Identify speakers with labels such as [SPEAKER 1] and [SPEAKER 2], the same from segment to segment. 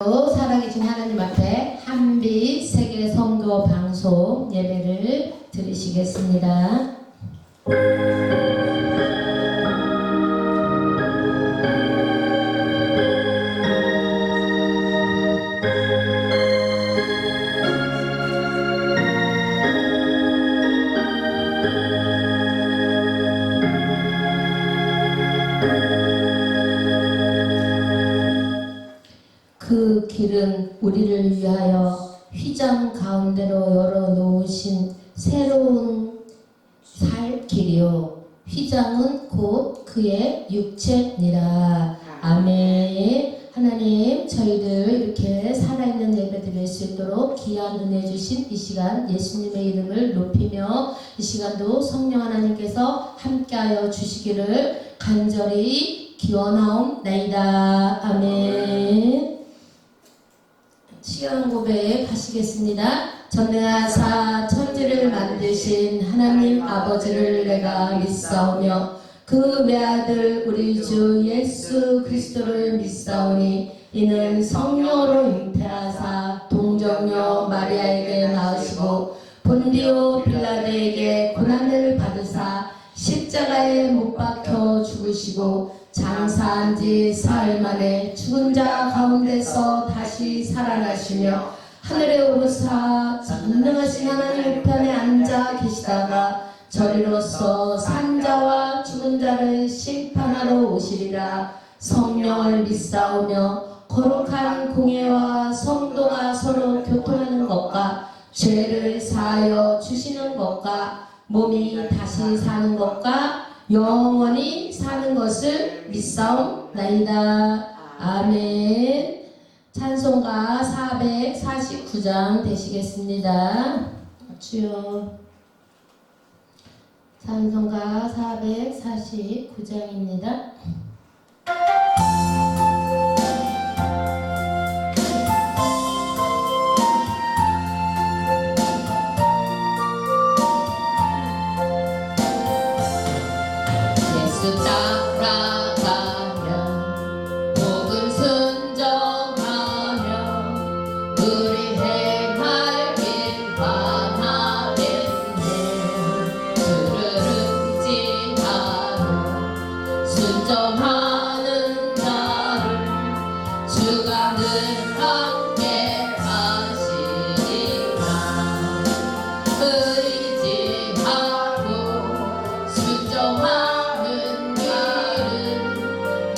[SPEAKER 1] 살아계신 하나님 앞에 한빛 세계 성도 방송 예배를 드리시겠습니다. 그 길은 우리를 위하여 휘장 가운데로 열어놓으신 새로운 살 길이요 휘장은 곧 그의 육체니라. 아멘. 하나님, 저희들 이렇게 살아있는 예배 드릴 수 있도록 귀한 은혜 주신 이 시간 예수님의 이름을 높이며 이 시간도 성령 하나님께서 함께하여 주시기를 간절히 기원하옵나이다. 아멘. 시간 고백 하시겠습니다. 전능하사 천지를 만드신 하나님 아버지를 내가 믿사오며 그 외아들 우리 주 예수 그리스도를 믿사오니 이는 성령으로 잉태하사 동정녀 마리아에게 낳으시고 본디오 빌라도에게 고난을 받으사 십자가에 못 박혀 죽으시고 장사한 지 사흘 만에 죽은 자 가운데서 다시 살아나시며 하늘에 오르사 전능하신 하나님 우편에 앉아 계시다가 저리로서 산 자와 죽은 자를 심판하러 오시리라. 성령을 믿사오며 거룩한 공예와 성도가 서로 교통하는 것과 죄를 사하여 주시는 것과 몸이 다시 사는 것과 영원히 사는 것을 믿사옵나이다. 아멘. 찬송가 449장 되시겠습니다. 주여. 찬송가 449장입니다. 예수 따라가며 복음 순종하며 우리 행할 길 하나겠네. 주를 의지하며 순종하는 자를 주가 늘 함께 하시리라. 의지하고 순종하는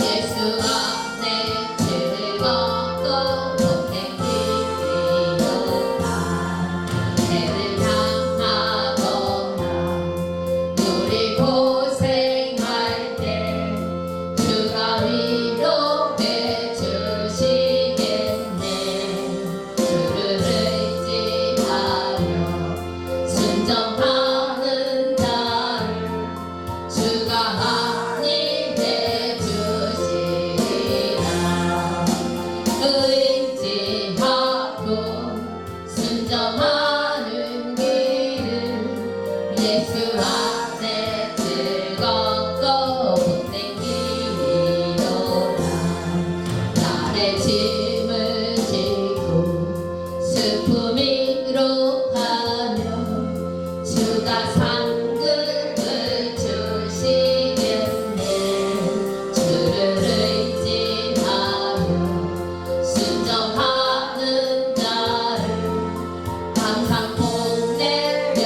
[SPEAKER 1] 예수 안에 즐겁고 복된 길이로다. 해를 향하거나 우리 고생할 때 주가 위로해 주시겠네. 주를 의지하며 순종하는 자를 주가 안이 해주시리라. 의지하고 순종하는 길은 예수 안에 즐겁고 복된 길이로다. 나의 짐을 지고 슬픔이로 하며 주가 상급을 주시겠네. 주를 의지하며 순종하는 자를 항상 복내려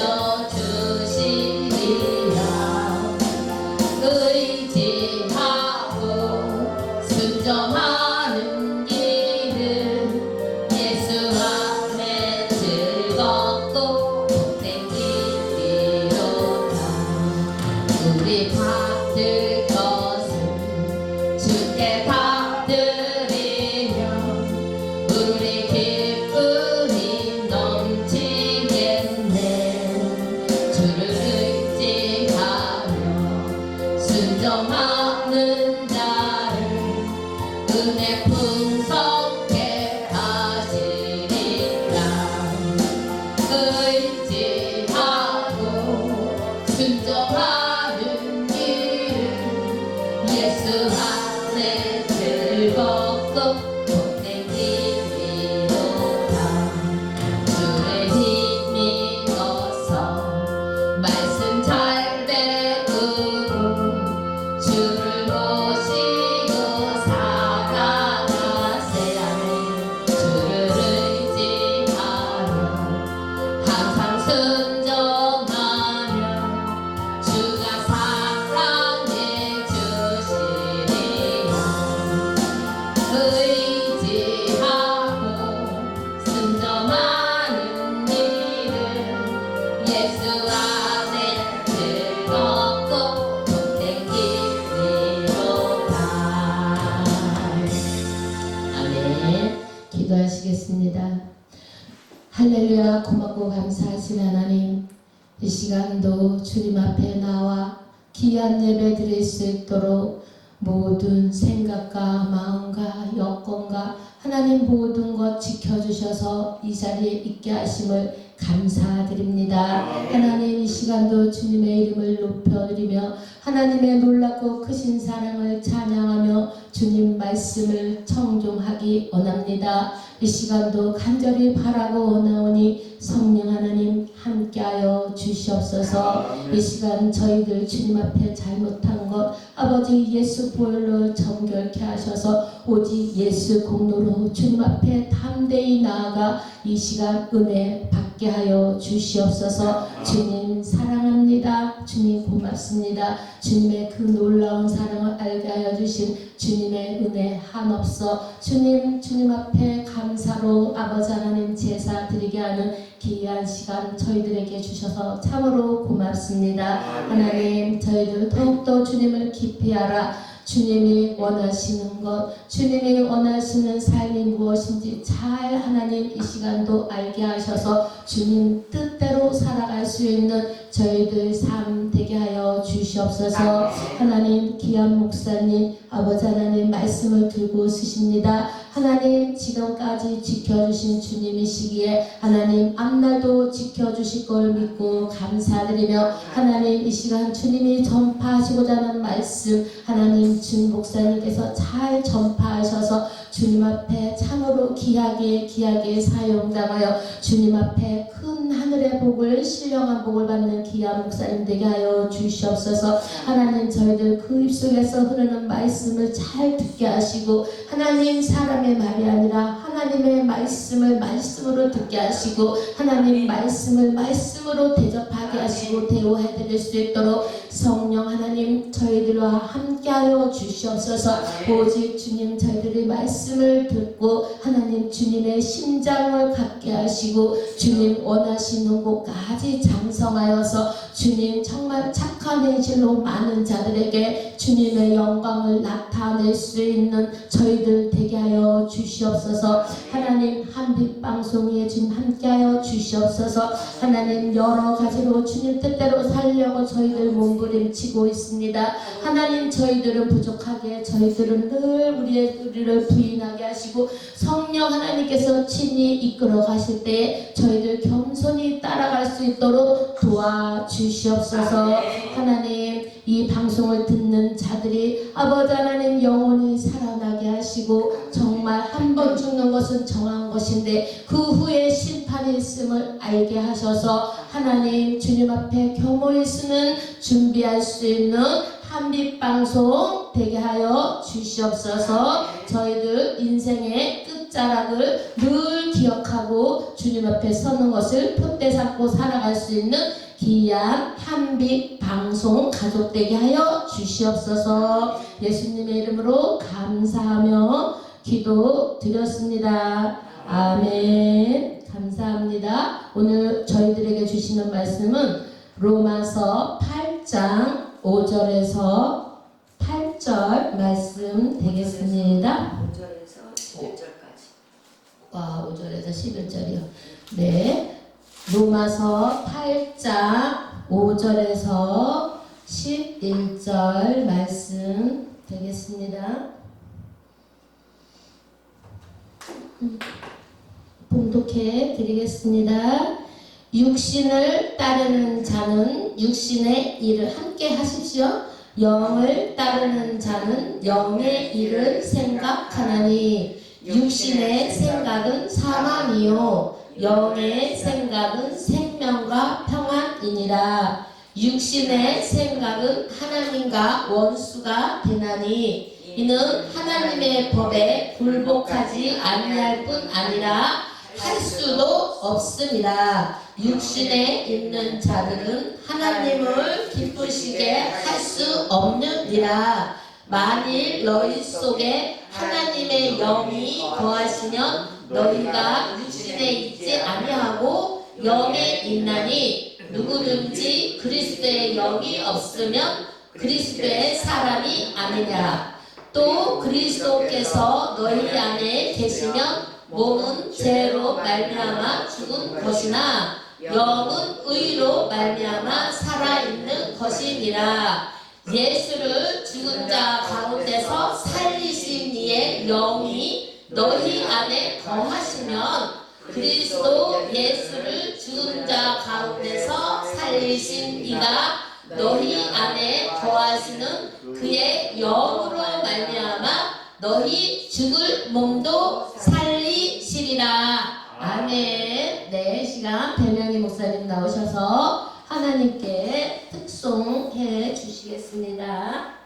[SPEAKER 1] 주시리라. 의지하고 순종하는 길은 예수 안에 즐겁고 복된 길이로다. 우리 받을 것은 주께 받으리며 우리 기쁨이 넘치겠네. 주를 의지하며 순종하는 자를 은혜 풍성케 하시리라. 의지하고 순종하는 길은 예수 안에 즐겁고 복된 길
[SPEAKER 2] 기도하시겠습니다. 할렐루야. 고맙고 감사하신 하나님, 이 시간도 주님 앞에 나와 귀한 예배 드릴 수 있도록 모든 생각과 마음과 여건과 하나님 모든 것 지켜주셔서 이 자리에 있게 하심을 감사드립니다. 하나님, 이 시간도 주님의 이름을 높여드리며 하나님의 놀랍고 크신 사랑을 찬양하며 주님 말씀을 청종하기 원합니다. 이 시간도 간절히 바라고 원하오니 성령 하나님 함께하여 주시옵소서. 이 시간 저희들 주님 앞에 잘못한 것 아버지 예수 보혈로 정결케 하셔서 오직 예수 공로로 주님 앞에 담대히 나아가 이 시간 은혜 받게 하여 주시옵소서. 주님 사랑합니다. 주님 고맙습니다. 주님의 그 놀라운 사랑을 알게 하여 주신 주님의 은혜 한없어 주님 앞에 감사로 아버지 하나님 제사 드리게 하는 귀한 시간 저희들에게 주셔서 참으로 고맙습니다. 하나님, 저희들 더욱더 주님을 깊이 알아 주님이 원하시는 것, 주님이 원하시는 삶이 무엇인지 잘 하나님 이 시간도 알게 하셔서 주님 뜻대로 살아갈 수 있는 저희들 삶 되게 하여 주시옵소서. 하나님, 귀한 목사님 아버지 하나님 말씀을 들고 쓰십니다. 하나님, 지금까지 지켜주신 주님이시기에 하나님 앞날도 지켜주실 걸 믿고 감사드리며 하나님, 이 시간 주님이 전파하시고자 하는 말씀 하나님 준 목사님께서 잘 전파하셔서 주님 앞에 참으로 귀하게 사용당하여 주님 앞에 큰 하늘의 복을 신령한 복을 받는 귀한 목사님 되게 하여 주시옵소서. 하나님, 저희들 그 입속에서 흐르는 말씀을 잘 듣게 하시고 하나님 사람의 말이 아니라 하나님의 말씀으로 듣게 하시고 하나님 말씀으로 대접하게 하시고 대우해 드릴 수 있도록 성령 하나님 저희들과 함께하여 주시옵소서. 오직 주님 저희들의 말씀을 듣고 하나님 주님의 심장을 갖게 하시고 주님 원하시는 곳까지 장성하여서 주님 정말 착한 행실로 많은 자들에게 주님의 영광을 나타낼 수 있는 저희들 되게 하여 주시옵소서. 하나님, 한빛방송에 주님 함께하여 주시옵소서. 하나님, 여러 가지로 주님 뜻대로 살려고 저희들 몸부림치고 있습니다. 하나님, 저희들은 부족하게 저희들은 늘 우리를 부인하게 하시고 성령 하나님께서 친히 이끌어 가실 때에 저희들 겸손히 따라갈 수 있도록 도와주시옵소서. 하나님, 이 방송을 듣는 자들이 아버지 하나님 영혼이 살아나게 하시고 정말 한 번 죽는 것은 정한 것인데 그 후에 심판이 있음을 알게 하셔서 하나님 주님 앞에 겸허히 쓰는 준비할 수 있는 한빛방송 되게 하여 주시옵소서. 저희들 인생의 끝자락을 늘 기억하고 주님 앞에 서는 것을 푯대 삼고 살아갈 수 있는 귀한 한빛방송 가족 되게 하여 주시옵소서. 예수님의 이름으로 감사하며 기도 드렸습니다. 아멘. 감사합니다. 오늘 저희들에게 주시는 말씀은 로마서 8장 5절에서 8절 말씀 되겠습니다.
[SPEAKER 3] 5절에서 11절까지.
[SPEAKER 2] 와, 5절에서 11절이요. 네. 로마서 8장 5절에서 11절 말씀 되겠습니다. 봉독해 드리겠습니다. 육신을 따르는 자는 육신의 일을 함께 하십시오. 영을 따르는 자는 영의 일을 생각하나니 육신의 생각은 사망이요 영의 생각은 생명과 평안이니라. 육신의 생각은 하나님과 원수가 되나니 이는 하나님의 법에 굴복하지 아니할 뿐 아니라 할 수도 없습니다. 육신에 있는 자들은 하나님을 기쁘시게 할 수 없느니라. 만일 너희 속에 하나님의 영이 거하시면 너희가 육신에 있지 아니하고 영에 있나니 누구든지 그리스도의 영이 없으면 그리스도의 사람이 아니냐. 또 그리스도께서 너희 안에 계시면
[SPEAKER 1] 몸은 죄로 말미암아 죽은 것이나 영은 의로 말미암아 살아있는 것이니라. 예수를 죽은 자 가운데서 살리신 이의 영이 너희 안에 거하시면 그리스도 예수를 죽은 자 가운데서 살리신 이가 너희 안에 거하시는 그의 영으로 말미암아 너희 죽을 몸도 살리시리라. 아멘. 네, 시간 배명희 목사님 나오셔서 하나님께 특송해 주시겠습니다.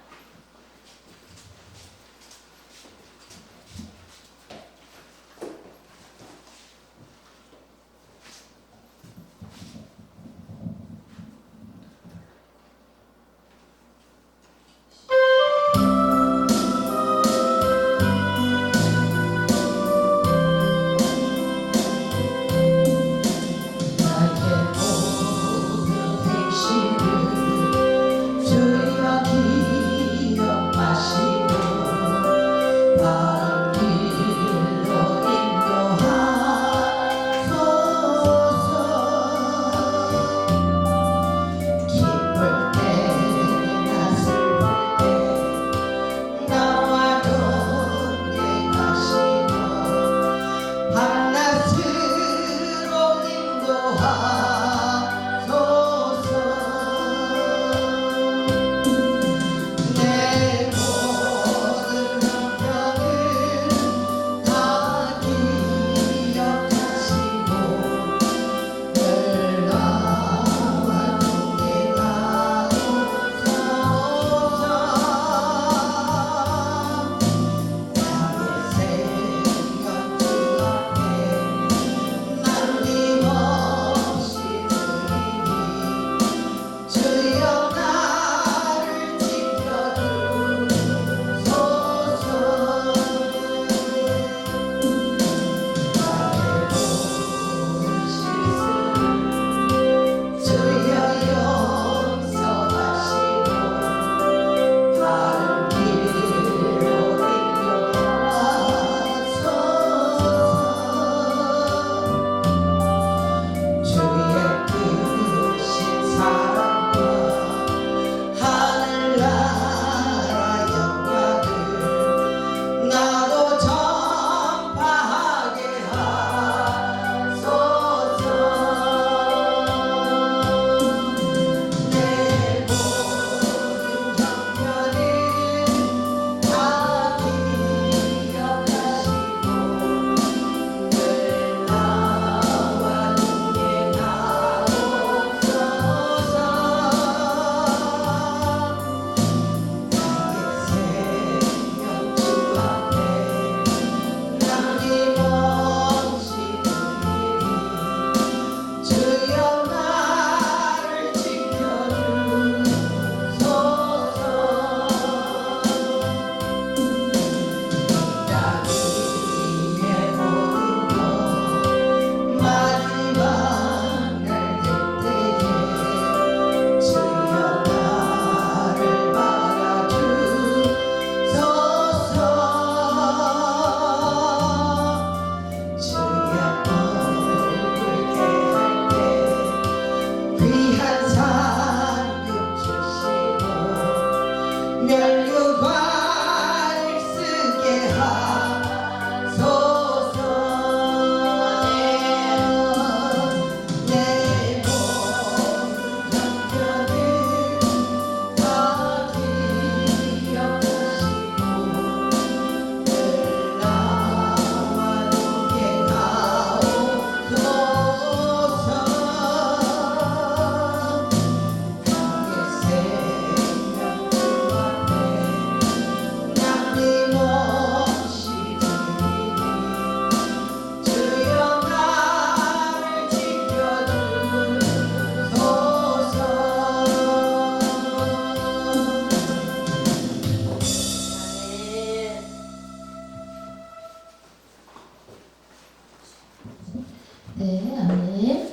[SPEAKER 1] 네, 아멘.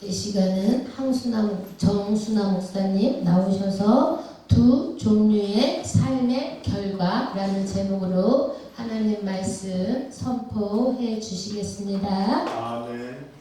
[SPEAKER 1] 이 시간은 정순아 목사님 나오셔서 두 종류의 삶의 결과
[SPEAKER 2] 결과 라는 제목으로 하나님 말씀 선포해 주시겠습니다.
[SPEAKER 4] 아멘.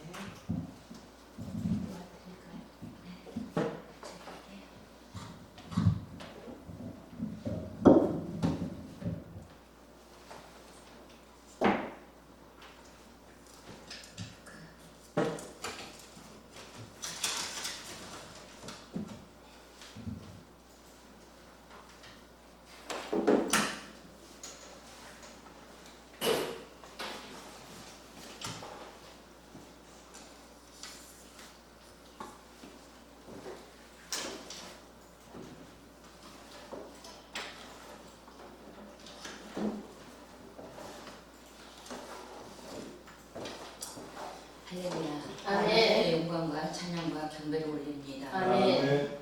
[SPEAKER 3] 할렐루야.
[SPEAKER 1] 아멘.
[SPEAKER 3] 하나님의 영광과 찬양과 경배를 올립니다.
[SPEAKER 4] 아멘.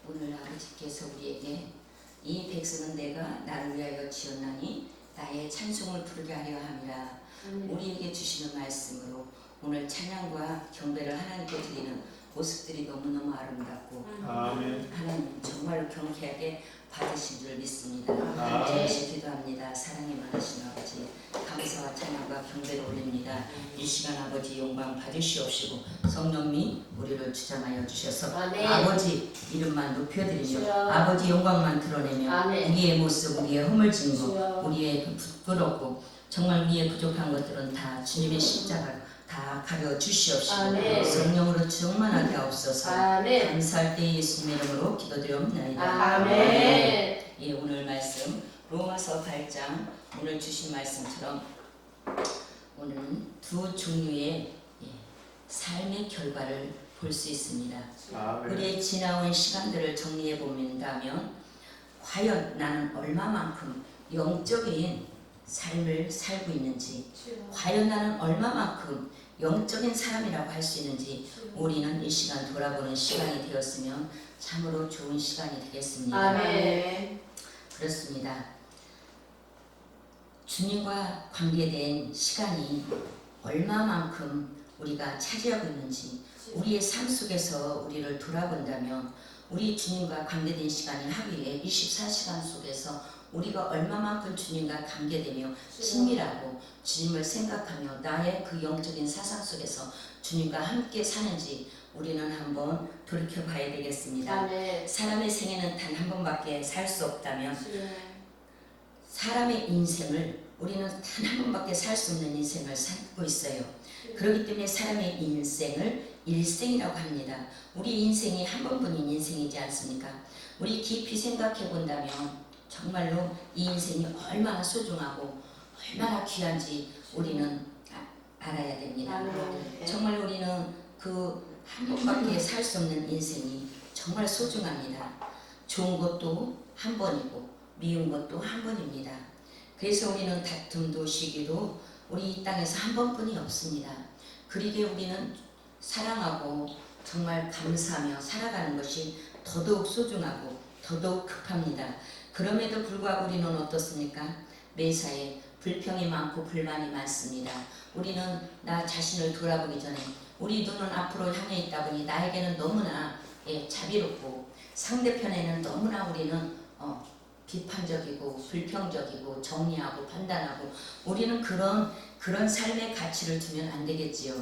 [SPEAKER 3] 오늘 아버지께서 우리에게 이 백성은 내가 나를 위하여 지었나니 나의 찬송을 부르게 하려 함이라. 우리에게 주시는 말씀으로 오늘 찬양과 경배를 하나님께 드리는 모습들이 너무너무 아름답고
[SPEAKER 4] 아멘.
[SPEAKER 3] 하나님 정말로 경쾌하게 받으신 줄 믿습니다.
[SPEAKER 4] 아멘.
[SPEAKER 3] 잠시 기도합니다. 사랑이 많으신 아버지 감사와 찬양과 경배를 올립니다. 이 시간 아버지 영광 받으시옵시고 성령님 우리를 주장하여 주셔서
[SPEAKER 1] 아멘.
[SPEAKER 3] 아버지 이름만 높여드리며
[SPEAKER 1] 주여.
[SPEAKER 3] 아버지 영광만 드러내며
[SPEAKER 1] 아멘.
[SPEAKER 3] 우리의 모습 우리의 허물진 것
[SPEAKER 1] 주여.
[SPEAKER 3] 우리의 부끄럽고 정말 우리의 부족한 것들은 다 주님의 십자가 다 가려 주시옵시고
[SPEAKER 1] 아멘.
[SPEAKER 3] 성령으로 충만하게 하옵소서.
[SPEAKER 1] 아멘.
[SPEAKER 3] 감사할 때 예수님의 이름으로 기도드리옵나이다.
[SPEAKER 1] 아멘.
[SPEAKER 3] 예, 오늘 말씀 로마서 8장 오늘 주신 말씀처럼 오늘은 두 종류의 삶의 결과를 볼 수 있습니다.
[SPEAKER 4] 아멘.
[SPEAKER 3] 우리의 지나온 시간들을 정리해 본다면 과연 나는 얼마만큼 영적인 삶을 살고 있는지, 과연 나는 얼마만큼 영적인 사람이라고 할 수 있는지 우리는 이 시간 돌아보는 시간이 되었으면 참으로 좋은 시간이 되겠습니다.
[SPEAKER 1] 아멘.
[SPEAKER 3] 그렇습니다. 주님과 관계된 시간이 얼마만큼 우리가 차지하고 있는지 우리의 삶 속에서 우리를 돌아본다면 우리 주님과 관계된 시간이 하루에 24시간 속에서 우리가 얼마만큼 주님과 관계되며 친밀하고 주님을 생각하며 나의 그 영적인 사상 속에서 주님과 함께 사는지 우리는 한번 돌이켜 봐야 되겠습니다.
[SPEAKER 1] 아멘.
[SPEAKER 3] 사람의 생애는 단 한 번밖에 살 수 없다면 사람의 인생을 우리는 단 한 번밖에 살 수 없는 인생을 살고 있어요. 그렇기 때문에 사람의 인생을 일생이라고 합니다. 우리 인생이 한 번뿐인 인생이지 않습니까? 우리 깊이 생각해 본다면 정말로 이 인생이 얼마나 소중하고 얼마나 귀한지 우리는 알아야 됩니다.
[SPEAKER 1] 아멘.
[SPEAKER 3] 정말 우리는 그 한 번밖에 살 수 없는 인생이 정말 소중합니다. 좋은 것도 한 번이고 미운 것도 한 번입니다. 그래서 우리는 다툼도 시기도 우리 이 땅에서 한 번뿐이 없습니다. 그러기에 우리는 사랑하고 정말 감사하며 살아가는 것이 더더욱 소중하고 더더욱 급합니다. 그럼에도 불구하고 우리는 어떻습니까? 매사에 불평이 많고 불만이 많습니다. 우리는 나 자신을 돌아보기 전에 우리 눈은 앞으로 향해 있다 보니 나에게는 너무나 자비롭고 상대편에는 너무나 우리는 비판적이고 불평적이고 정리하고 판단하고 우리는 그런 삶의 가치를 두면 안 되겠지요.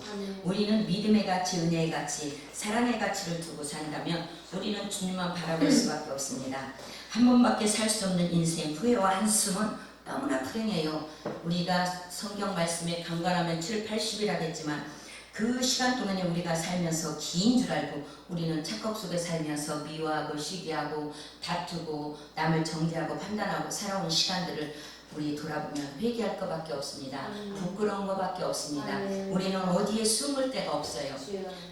[SPEAKER 3] 우리는 믿음의 가치, 은혜의 가치, 사랑의 가치를 두고 산다면 우리는 주님만 바라볼 수밖에 없습니다. 한 번밖에 살 수 없는 인생, 후회와 한숨은 너무나 불행해요. 우리가 성경 말씀에 강건하면 7, 80이라 했지만 그 시간 동안에 우리가 살면서 긴 줄 알고 우리는 착각 속에 살면서 미워하고 시기하고 다투고 남을 정죄하고 판단하고 살아온 시간들을 우리 돌아보면 회개할 것밖에 없습니다. 부끄러운 것밖에 없습니다. 우리는 어디에 숨을 데가 없어요.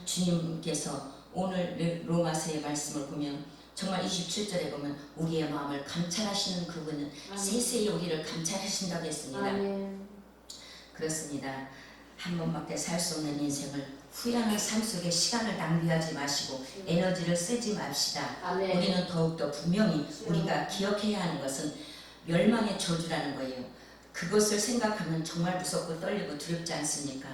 [SPEAKER 3] 주님께서 오늘 로마서의 말씀을 보면 정말 27절에 보면 우리의 마음을 감찰하시는 그분은 세세히 우리를 감찰하신다고 했습니다. 그렇습니다. 한 번밖에 살 수 없는 인생을 후회하는 삶 속에 시간을 낭비하지 마시고 에너지를 쓰지 맙시다. 우리는 더욱더 분명히 우리가 기억해야 하는 것은 멸망의 저주라는 거예요. 그것을 생각하면 정말 무섭고 떨리고 두렵지 않습니까?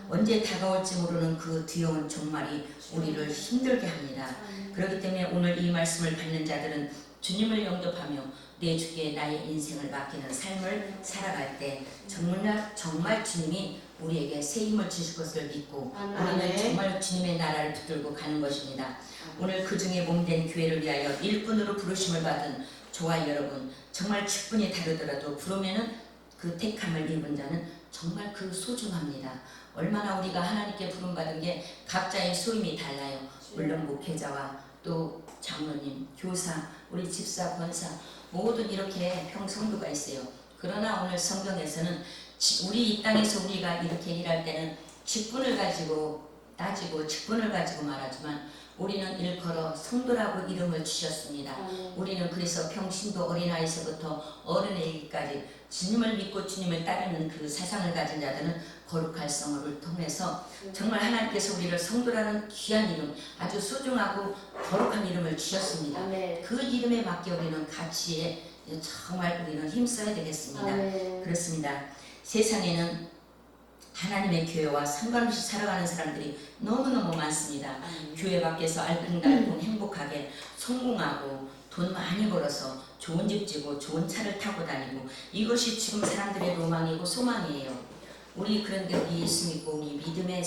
[SPEAKER 3] 언제 다가올지 모르는 그 두려운 종말이 우리를 힘들게 합니다. 그렇기 때문에 오늘 이 말씀을 받는 자들은 주님을 영접하며 내 주께 나의 인생을 맡기는 삶을 살아갈 때 정말 주님이 우리에게 새 힘을 주실 것을 믿고 우리는 정말 주님의 나라를 붙들고 가는 것입니다. 오늘 그 중에 몸된 교회를 위하여 일꾼으로 부르심을 받은 저와 여러분, 정말 직분이 다르더라도 부르면은 그 택함을 입은 자는 정말 그 소중합니다. 얼마나 우리가 하나님께 부름받은 게 각자의 소임이 달라요. 물론 목회자와 또 장로님, 교사, 우리 집사, 권사 모든 이렇게 평성도가 있어요. 그러나 오늘 성경에서는 우리 이 땅에서 우리가 이렇게 일할 때는 직분을 가지고 따지고 직분을 가지고 말하지만 우리는 일컬어 성도라고 이름을 주셨습니다. 우리는 그래서 평신도 어린아이서부터 어른에게까지 주님을 믿고 주님을 따르는 그 사상을 가진 자들은 거룩할 성을 통해서 정말 하나님께서 우리를 성도라는 귀한 이름, 아주 소중하고 거룩한 이름을 주셨습니다. 그 이름에 맞게 우리는 가치에 정말 우리는 힘써야 되겠습니다. 그렇습니다. 세상에는 하나님의 교회와 상관없이 살아가는 사람들이 너무너무 많습니다. 교회 밖에서 알콩달콩 행복하게 성공하고 돈 많이 벌어서 좋은 집 지고 좋은 차를 타고 다니고 이것이 지금 사람들의 로망이고 소망이에요. 우리 그런데 우리 예수 믿고 우리 믿음의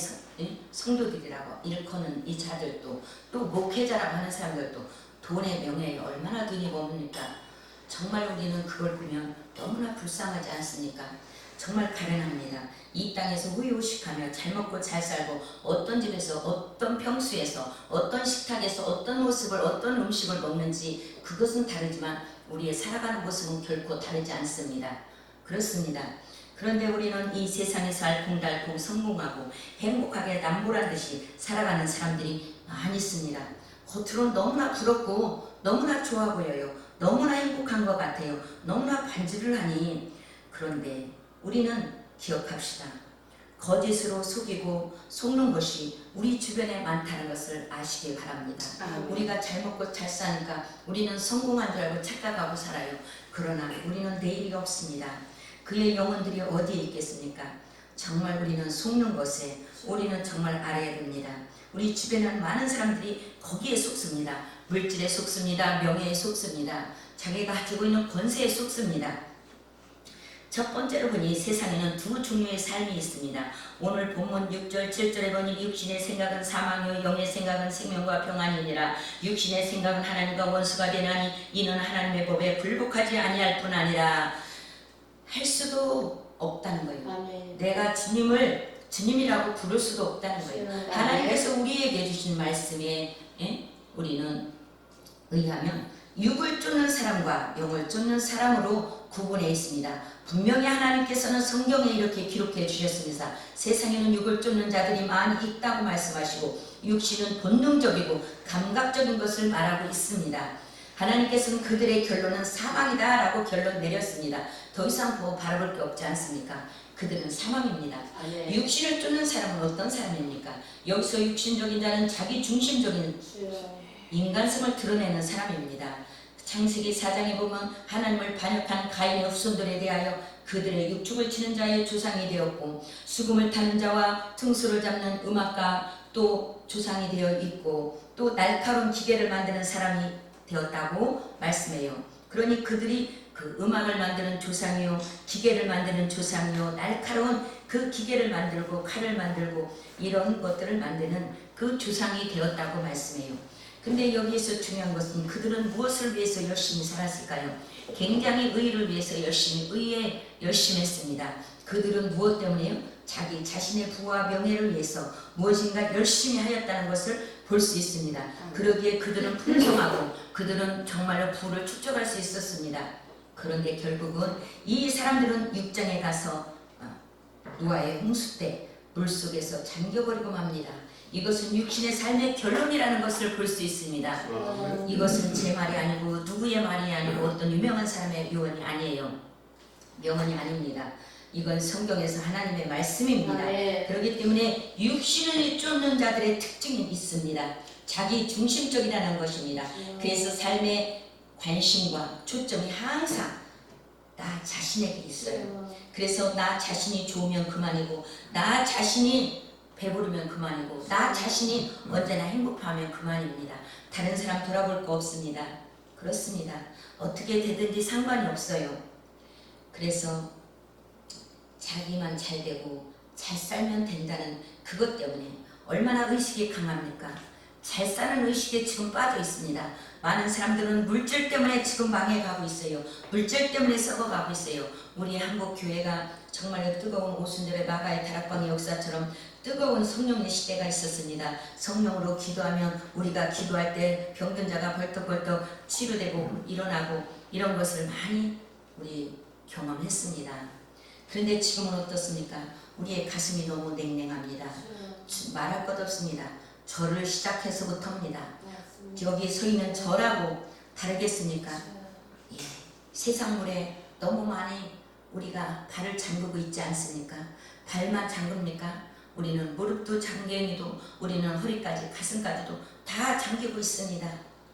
[SPEAKER 3] 성도들이라고 일컫는 이 자들도 또 목회자라고 하는 사람들도 돈의 명예에 얼마나 돈이 머뭅니까? 정말 우리는 그걸 보면 너무나 불쌍하지 않습니까? 정말 가련합니다. 이 땅에서 후유식하며 잘 먹고 잘 살고 어떤 집에서 어떤 평수에서 어떤 식탁에서 어떤 모습을 어떤 음식을 먹는지 그것은 다르지만 우리의 살아가는 모습은 결코 다르지 않습니다. 그렇습니다. 그런데 우리는 이 세상에서 알콩달콩 성공하고 행복하게 남보란 듯이 살아가는 사람들이 많이 있습니다. 겉으로는 너무나 부럽고 너무나 좋아 보여요. 너무나 행복한 것 같아요. 너무나 반지를 하니 그런데 우리는 기억합시다. 거짓으로 속이고 속는 것이 우리 주변에 많다는 것을 아시기 바랍니다. 우리가 잘 먹고 잘 사니까 우리는 성공한 줄 알고 착각하고 살아요. 그러나 우리는 내일이 없습니다. 그의 영혼들이 어디에 있겠습니까? 정말 우리는 속는 것에 우리는 정말 알아야 됩니다. 우리 주변에는 많은 사람들이 거기에 속습니다. 물질에 속습니다. 명예에 속습니다. 자기가 가지고 있는 권세에 속습니다. 첫 번째로 보니 세상에는 두 종류의 삶이 있습니다. 오늘 본문 6절 7절에 보니 육신의 생각은 사망이요 영의 생각은 생명과 평안이니라. 육신의 생각은 하나님과 원수가 되나니 이는 하나님의 법에 불복하지 아니할 뿐 아니라 할 수도 없다는 거예요. 내가 주님을 주님이라고 부를 수도 없다는 거예요. 하나님께서 우리에게 주신 말씀에 우리는 의하면 육을 쫓는 사람과 영을 쫓는 사람으로 구분해 있습니다. 분명히 하나님께서는 성경에 이렇게 기록해 주셨습니다. 세상에는 육을 쫓는 자들이 많이 있다고 말씀하시고 육신은 본능적이고 감각적인 것을 말하고 있습니다. 하나님께서는 그들의 결론은 사망이다 라고 결론 내렸습니다. 더 이상 뭐 바라볼 게 없지 않습니까? 그들은 사망입니다. 육신을 쫓는 사람은 어떤 사람입니까? 여기서 육신적인 자는 자기 중심적인 인간성을 드러내는 사람입니다. 창세기 4장에 보면 하나님을 반역한 가인의 후손들에 대하여 그들의 육축을 치는 자의 조상이 되었고 수금을 타는 자와 등수를 잡는 음악가 또 조상이 되어 있고 또 날카로운 기계를 만드는 사람이 되었다고 말씀해요. 그러니 그들이 그 음악을 만드는 조상이요 기계를 만드는 조상이요 날카로운 그 기계를 만들고 칼을 만들고 이런 것들을 만드는 그 조상이 되었다고 말씀해요. 근데 여기에서 중요한 것은 그들은 무엇을 위해서 열심히 살았을까요? 굉장히 의를 위해서 의에 열심히 했습니다. 그들은 무엇 때문에요? 자기 자신의 부와 명예를 위해서 무엇인가 열심히 하였다는 것을 볼 수 있습니다. 그러기에 그들은 풍성하고 그들은 정말로 부를 축적할 수 있었습니다. 그런데 결국은 이 사람들은 6장에 가서 노아의 홍수 때 물속에서 잠겨버리고 맙니다. 이것은 육신의 삶의 결론이라는 것을 볼 수 있습니다. 이것은 제 말이 아니고 누구의 말이 아니고 어떤 유명한 사람의 유언이 아니에요. 명언이 아닙니다. 이건 성경에서 하나님의 말씀입니다. 그렇기 때문에 육신을 쫓는 자들의 특징이 있습니다. 자기 중심적이라는 것입니다. 그래서 삶의 관심과 초점이 항상 나 자신에게 있어요. 그래서 나 자신이 좋으면 그만이고 나 자신이 배부르면 그만이고 나 자신이 언제나 행복하면 그만입니다. 다른 사람 돌아볼 거 없습니다. 그렇습니다. 어떻게 되든지 상관이 없어요. 그래서 자기만 잘 되고 잘 살면 된다는 그것 때문에 얼마나 의식이 강합니까? 잘 사는 의식에 지금 빠져 있습니다. 많은 사람들은 물질 때문에 지금 망해가고 있어요. 물질 때문에 썩어가고 있어요. 우리 한국 교회가 정말 뜨거운 오순절의 마가의 다락방의 역사처럼 뜨거운 성령의 시대가 있었습니다. 성령으로 기도하면 우리가 기도할 때 병든 자가 벌떡벌떡 치료되고 일어나고 이런 것을 많이 우리 경험했습니다. 그런데 지금은 어떻습니까? 우리의 가슴이 너무 냉랭합니다. 말할 것 없습니다. 절을 시작해서부터입니다. 여기 서 있는 저라고 다르겠습니까? 예, 세상물에 너무 많이 우리가 발을 잠그고 있지 않습니까? 발만 잠깁니까? 우리는 무릎도 잠겨니도 우리는 허리까지 가슴까지도 다 잠기고 있습니다.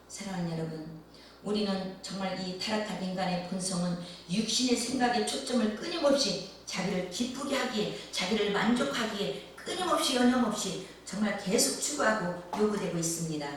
[SPEAKER 3] 사랑하는 여러분, 우리는 정말 이 타락한 인간의 본성은 육신의 생각에 초점을 끊임없이 자기를 기쁘게 하기에, 자기를 만족하기에 끊임없이 연염없이 정말 계속 추구하고 요구되고 있습니다.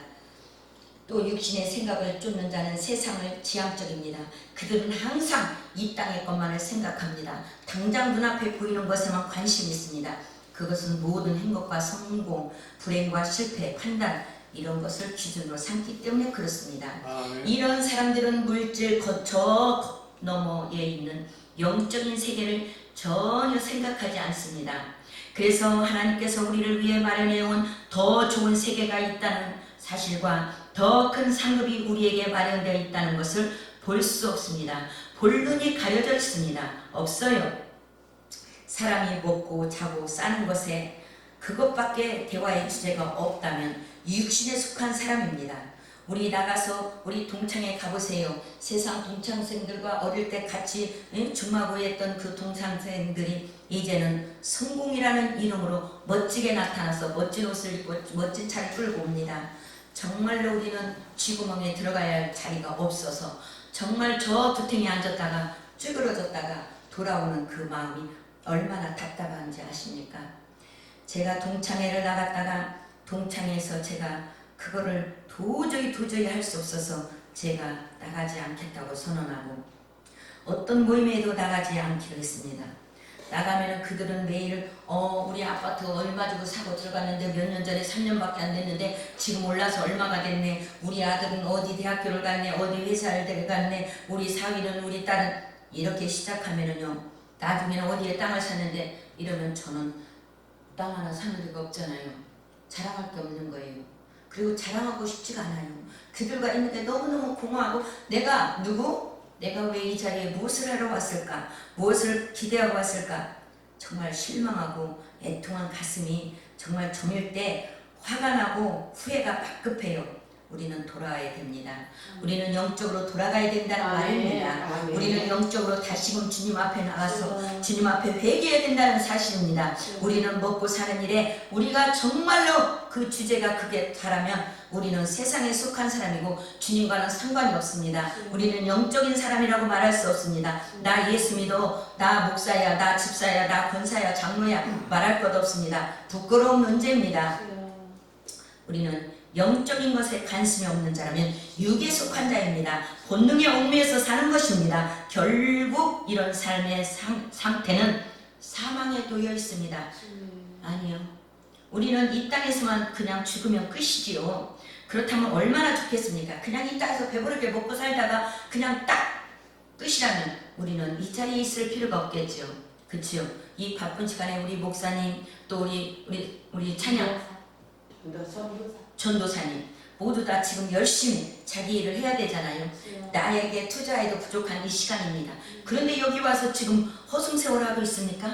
[SPEAKER 3] 또 육신의 생각을 쫓는 자는 세상을 지향적입니다. 그들은 항상 이 땅의 것만을 생각합니다. 당장 눈앞에 보이는 것에만 관심이 있습니다. 그것은 모든 행복과 성공, 불행과 실패, 판단 이런 것을 기준으로 삼기 때문에 그렇습니다.
[SPEAKER 4] 아멘.
[SPEAKER 3] 이런 사람들은 물질 저 너머에 있는 영적인 세계를 전혀 생각하지 않습니다. 그래서 하나님께서 우리를 위해 마련해온 더 좋은 세계가 있다는 사실과 더 큰 상급이 우리에게 마련되어 있다는 것을 볼 수 없습니다. 볼 눈이 가려져 있습니다. 없어요. 사람이 먹고 자고 사는 것에 그것밖에 대화의 주제가 없다면 육신에 속한 사람입니다. 우리 나가서 우리 동창회 가보세요. 세상 동창생들과 어릴 때 같이 중마고했던 그 동창생들이 이제는 성공이라는 이름으로 멋지게 나타나서 멋진 옷을 입고 멋진 차를 끌고 옵니다. 정말로 우리는 쥐구멍에 들어가야 할 자리가 없어서 정말 저 두탱이 앉았다가 쭈그러졌다가 돌아오는 그 마음이 얼마나 답답한지 아십니까? 제가 동창회를 나갔다가 동창회에서 제가 그거를 도저히 할 수 없어서 제가 나가지 않겠다고 선언하고 어떤 모임에도 나가지 않기로 했습니다. 나가면은 그들은 매일 우리 아파트 얼마 주고 사고 들어갔는데 몇 년 전에 3년밖에 안 됐는데 지금 올라서 얼마가 됐네. 우리 아들은 어디 대학교를 갔네. 어디 회사를 갔네. 우리 사위는 우리 딸은 이렇게 시작하면은요. 나중에는 어디에 땅을 샀는데 이러면 저는 땅 하나 사는 데가 없잖아요. 자랑할 게 없는 거예요. 그리고 자랑하고 싶지가 않아요. 그들과 있는데 너무너무 공허하고 내가 누구? 내가 왜 이 자리에 무엇을 하러 왔을까? 무엇을 기대하고 왔을까? 정말 실망하고 애통한 가슴이 정말 저밀 때 화가 나고 후회가 막급해요. 우리는 돌아와야 됩니다. 우리는 영적으로 돌아가야 된다는 말입니다. 우리는 영적으로 다시금 주님 앞에 나가서 주님 앞에 회개해야 된다는 사실입니다. 우리는 먹고 사는 일에 우리가 정말로 그 주제가 그게 다라면 우리는 세상에 속한 사람이고 주님과는 상관이 없습니다. 우리는 영적인 사람이라고 말할 수 없습니다. 나 예수 믿어, 나 목사야, 나 집사야, 나 권사야, 장로야 말할 것 없습니다. 부끄러운 문제입니다. 우리는 영적인 것에 관심이 없는 자라면 육에 속한 자입니다. 본능에 얽매여서 사는 것입니다. 결국 이런 삶의 상태는 사망에 놓여 있습니다. 아니요. 우리는 이 땅에서만 그냥 죽으면 끝이지요. 그렇다면 얼마나 좋겠습니까? 그냥 이 땅에서 배부르게 먹고 살다가 그냥 딱 끝이라면 우리는 이 자리에 있을 필요가 없겠죠. 그치요? 이 바쁜 시간에 우리 목사님 또 우리 찬양 전도사님 모두 다 지금 열심히 자기 일을 해야 되잖아요. 나에게 투자해도 부족한 이 시간입니다. 그런데 여기 와서 지금 허송세월 하고 있습니까?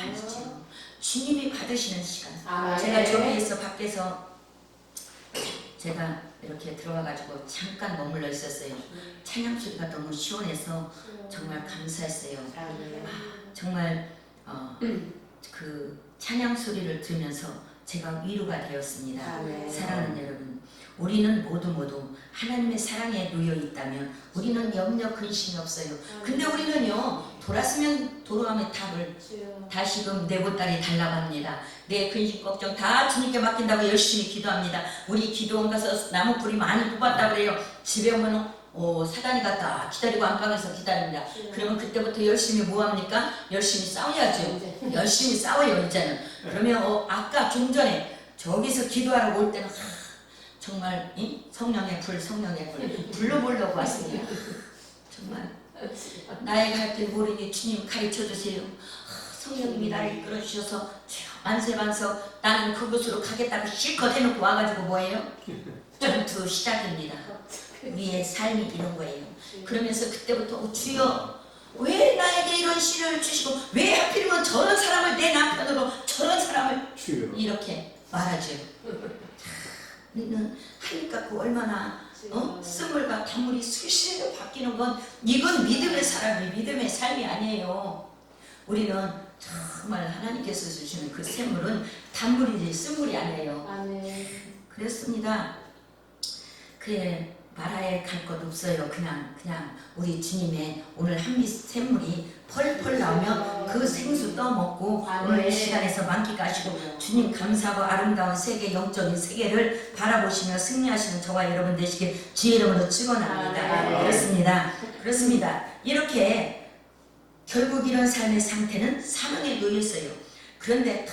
[SPEAKER 3] 아니죠. 주님이 받으시는 시간. 제가 저기에서 밖에서 제가 이렇게 들어와가지고 잠깐 머물러 있었어요. 찬양 소리가 너무 시원해서 정말 감사했어요. 정말 그 찬양 소리를 들으면서 제가 위로가 되었습니다. 사랑하는 여러분, 우리는 모두 하나님의 사랑에 놓여 있다면 우리는 염려 근심이 없어요. 근데 우리는요 돌아오면 답을 다시금 내 보따리 달라고 합니다. 내 근심 걱정 다 주님께 맡긴다고 열심히 기도합니다. 우리 기도원 가서 나무 뿌리 많이 뽑았다고 그래요. 집에 오면 사단이 갔다 기다리고 안방에서 기다립니다. 그러면 그때부터 열심히 뭐합니까? 열심히 싸워야죠. 열심히 싸워요 이제는. 그러면 아까 좀 전에 저기서 기도하러 올 때는 정말 성령의 불 불러보려고 왔습니다. 정말 나의 갈 길 모르니 주님 가르쳐주세요. 성령님이 나를 이끌어 주셔서 만세만석 나는 그곳으로 가겠다고 실컷 해놓고 와가지고 뭐예요? 전투 시작입니다. 우리의 삶이 이런 거예요. 그러면서 그때부터 주여 왜 나에게 이런 시련을 주시고 왜 하필이면 저런 사람을 내 남편으로 저런 사람을
[SPEAKER 4] 주여.
[SPEAKER 3] 이렇게 말하죠. 우리는 하니까 그 얼마나 쓴물과 단물이 수시로 바뀌는 건 이건 믿음의 사람이 믿음의 삶이 아니에요. 우리는 정말 하나님께서 주시는 그 샘물은 단물이지 쓴물이 아니에요.
[SPEAKER 1] 아멘.
[SPEAKER 3] 그렇습니다. 그래 말아야 갈 것 없어요. 그냥 우리 주님의 오늘 한빛 샘물이 펄펄 나오면 그 생수 떠먹고 오늘 시간에서 만끽하시고 주님 감사하고 아름다운 세계 영적인 세계를 바라보시며 승리하시는 저와 여러분 되시길 주의 이름으로 축원합니다. 그렇습니다. 이렇게 결국 이런 삶의 상태는 사망에 놓였어요. 그런데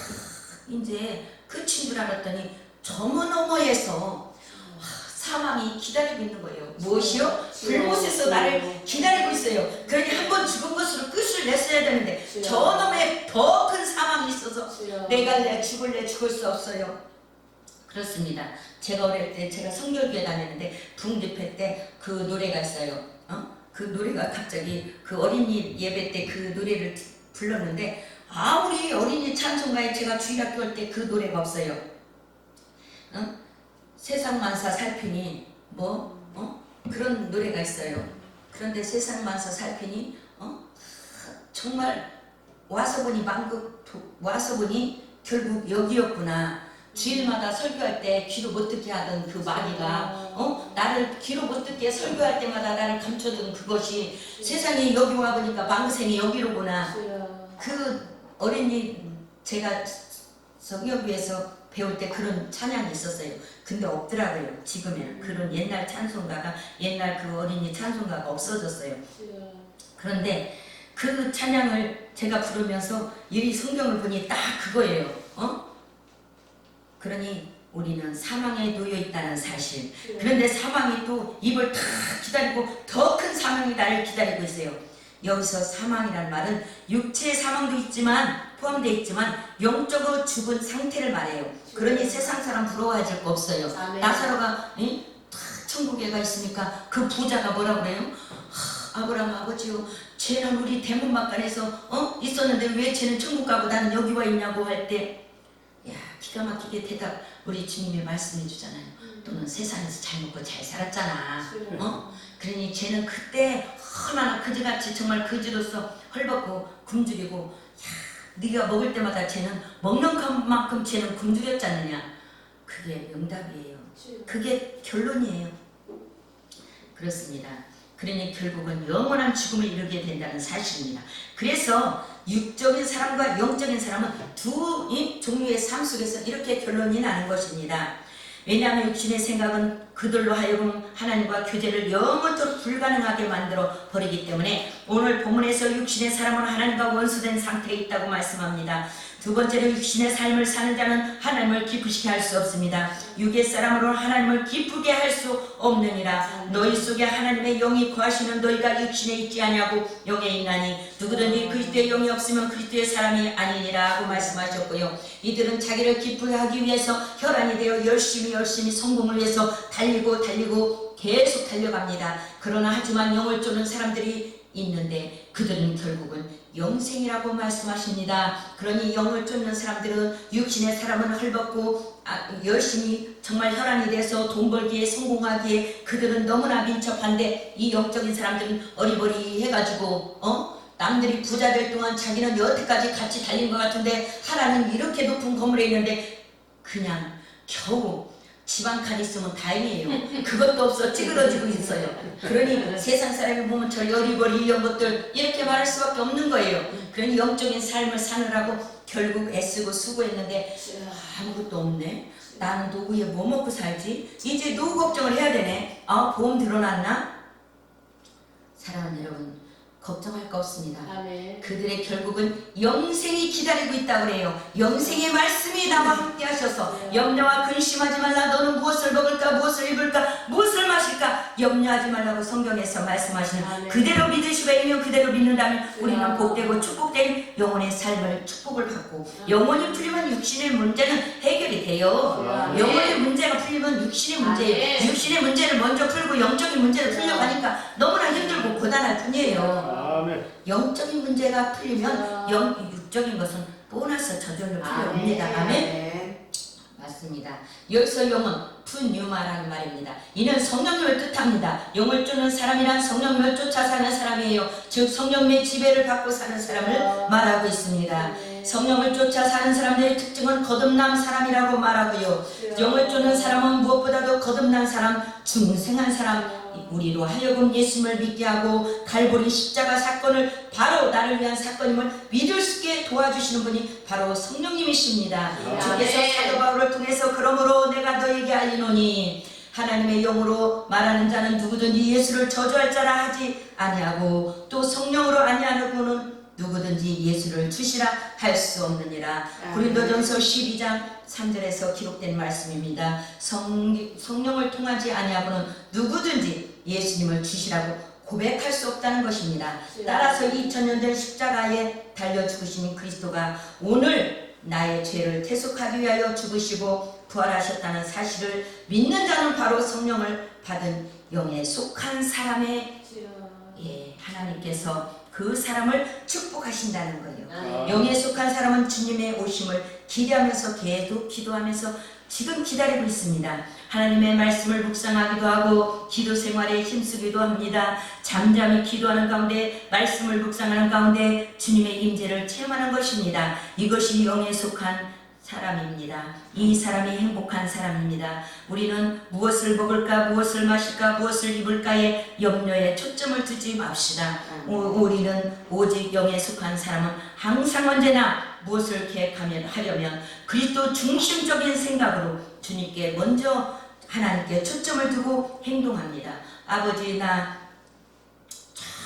[SPEAKER 3] 이제 끝인 줄 알았더니 저 너머에서 사망이 기다리고 있는 거예요. 무엇이요? 불못에서 나를 기다리고 있어요. 그러니 한번 죽은 것으로 끝을 냈어야 되는데 저 너머에 더 큰 사망이 있어서 내가 죽을 수 없어요. 그렇습니다. 제가 어릴 때 제가 성결교회 다녔는데 붕집회 때 그 노래가 있어요. 그 노래가 갑자기 그 어린이 예배 때 그 노래를 불렀는데 아무리 어린이 찬송가에 제가 주일학교 할 때 그 노래가 없어요. 세상 만사 살피니 그런 노래가 있어요. 그런데 세상 만사 살피니 정말 와서 보니 결국 여기였구나. 주일마다 설교할 때 귀로 못 듣게 하던 그 마귀가 나를 귀로 못 듣게 설교할 때마다 나를 감춰둔 그것이 세상에 여기 와 보니까 망생이 여기로구나. 그 어린이 제가 성경교회에서 배울 때 그런 찬양이 있었어요. 근데 없더라고요. 지금에는 그런 옛날 찬송가가 옛날 그 어린이 찬송가가 없어졌어요. 그런데 그 찬양을 제가 부르면서 이 성경을 보니 딱 그거예요. 그러니 우리는 사망에 놓여 있다는 사실. 그런데 사망이 또 입을 다 기다리고 더 큰 사망이 나를 기다리고 있어요. 여기서 사망이란 말은 육체의 사망도 포함되어 있지만 영적으로 죽은 상태를 말해요. 그러니 세상 사람 부러워하실 거 없어요. 나사로가 천국에 가 있으니까 그 부자가 뭐라 그래요? 아브라함 아버지요, 쟤는 우리 대문막간에서 있었는데 왜 쟤는 천국 가고 나는 여기 와 있냐고 할 때 기가 막히게 대답 우리 주님이 말씀해 주잖아요. 너는 세상에서 잘 먹고 잘 살았잖아. 그러니 쟤는 그때 얼마나 그지같이 정말 그지로서 헐벗고 굶주리고 네가 먹을 때마다 쟤는 먹는 만큼 쟤는 굶주렸지 않느냐. 그게 명답이에요. 그게 결론이에요. 그렇습니다. 그러니 결국은 영원한 죽음을 이루게 된다는 사실입니다. 그래서 육적인 사람과 영적인 사람은 두 종류의 삶 속에서 이렇게 결론이 나는 것입니다. 왜냐하면 육신의 생각은 그들로 하여금 하나님과 교제를 영원토록 불가능하게 만들어 버리기 때문에 오늘 본문에서 육신의 사람은 하나님과 원수된 상태에 있다고 말씀합니다. 두 번째로 육신의 삶을 사는 자는 하나님을 기쁘시게 할 수 없습니다. 육의 사람으로는 하나님을 기쁘게 할 수 없느니라. 너희 속에 하나님의 영이 거하시는 너희가 육신에 있지 아니하고 영에 있나니 누구든지 그리스도의 영이 없으면 그리스도의 사람이 아니니라 하고 말씀하셨고요. 이들은 자기를 기쁘게 하기 위해서 혈안이 되어 열심히 성공을 위해서 달리고 계속 달려갑니다. 그러나 하지만 영을 쫓는 사람들이 있는데 그들은 결국은 영생이라고 말씀하십니다. 그러니 영을 쫓는 사람들은 육신의 사람은 헐벗고 열심히 정말 혈안이 돼서 돈 벌기에 성공하기에 그들은 너무나 민첩한데 이 영적인 사람들은 어리버리해가지고 남들이 부자 될 동안 자기는 여태까지 같이 달린 것 같은데 하나님 이렇게 높은 건물에 있는데 그냥 겨우 집 한 칸 있으면 다행이에요. 그것도 없어 찌그러지고 있어요. 그러니 세상 사람이 보면 저 여리버리 이런 것들 이렇게 말할 수밖에 없는 거예요. 그러니 영적인 삶을 사느라고 결국 애쓰고 수고했는데 아무것도 없네. 나는 노후에 뭐 먹고 살지? 이제 노후 걱정을 해야 되네. 보험 들어놨나? 사랑하는 여러분, 걱정할 거 없습니다.
[SPEAKER 1] 아멘.
[SPEAKER 3] 그들의 결국은 영생이 기다리고 있다고 그래요. 영생의 말씀이 나와 함께 하셔서 염려와 근심하지 말라. 너는 무엇을 먹을까, 무엇을 입을까, 무엇을 마실까 염려하지 말라고 성경에서 말씀하시는
[SPEAKER 1] 아멘.
[SPEAKER 3] 그대로 믿으시고 아니면 그대로 믿는다면 우리는 복되고 축복된 영혼의 삶을 축복을 받고 영혼이 풀리면 육신의 문제는 해결이 돼요.
[SPEAKER 1] 아멘.
[SPEAKER 3] 영혼의 문제가 풀리면 육신의 문제예요.
[SPEAKER 1] 아멘.
[SPEAKER 3] 육신의 문제를 먼저 풀고 영적인 문제를 풀려고 하니까 너무나 힘들고 고단할 뿐이에요.
[SPEAKER 4] 아멘.
[SPEAKER 3] 영적인 문제가 풀리면 육적인 것은 보너스 저절로 풀려옵니다. 아멘. 맞습니다. 여기서 영은 푸뉴마라는 말입니다. 이는 성령님을 뜻합니다. 영을 쫓는 사람이란 성령님을 쫓아 사는 사람이에요. 즉 성령님의 지배를 받고 사는 사람을 말하고 있습니다. 성령을 쫓아 사는 사람들의 특징은 거듭난 사람이라고 말하고요. 영을 쫓는 사람은 무엇보다도 거듭난 사람, 중생한 사람, 우리로 하여금 예수님을 믿게 하고 갈보리 십자가 사건을 바로 나를 위한 사건임을 믿을 수 있게 도와주시는 분이 바로 성령님이십니다. 주께서 사도 바울을 통해서 그러므로 내가 너에게 알리노니 하나님의 영으로 말하는 자는 누구든지 예수를 저주할 자라 하지 아니하고 또 성령으로 아니하고는 누구든지 예수를 주시라 할 수 없느니라. 고린도전서 12장 3절에서 기록된 말씀입니다. 성령을 통하지 아니하고는 누구든지 예수님을 주시라고 고백할 수 없다는 것입니다. 따라서 2000년 전 십자가에 달려 죽으신 그리스도가 오늘 나의 죄를 대속하기 위하여 죽으시고 부활하셨다는 사실을 믿는 자는 바로 성령을 받은 영에 속한 사람의 하나님께서 그 사람을 축복하신다는 거예요. 영에 속한 사람은 주님의 오심을 기대하면서 계속 기도하면서 지금 기다리고 있습니다. 하나님의 말씀을 묵상하기도 하고 기도 생활에 힘쓰기도 합니다. 잠잠히 기도하는 가운데 말씀을 묵상하는 가운데 주님의 임재를 체험하는 것입니다. 이것이 영에 속한 사람입니다. 이 사람이 행복한 사람입니다. 우리는 무엇을 먹을까, 무엇을 마실까, 무엇을 입을까에 염려에 초점을 두지 맙시다. 우리는 오직 영에 속한 사람은 항상 언제나 무엇을 계획하려면 그리스도 중심적인 생각으로 주님께 먼저 하나님께 초점을 두고 행동합니다. 아버지, 나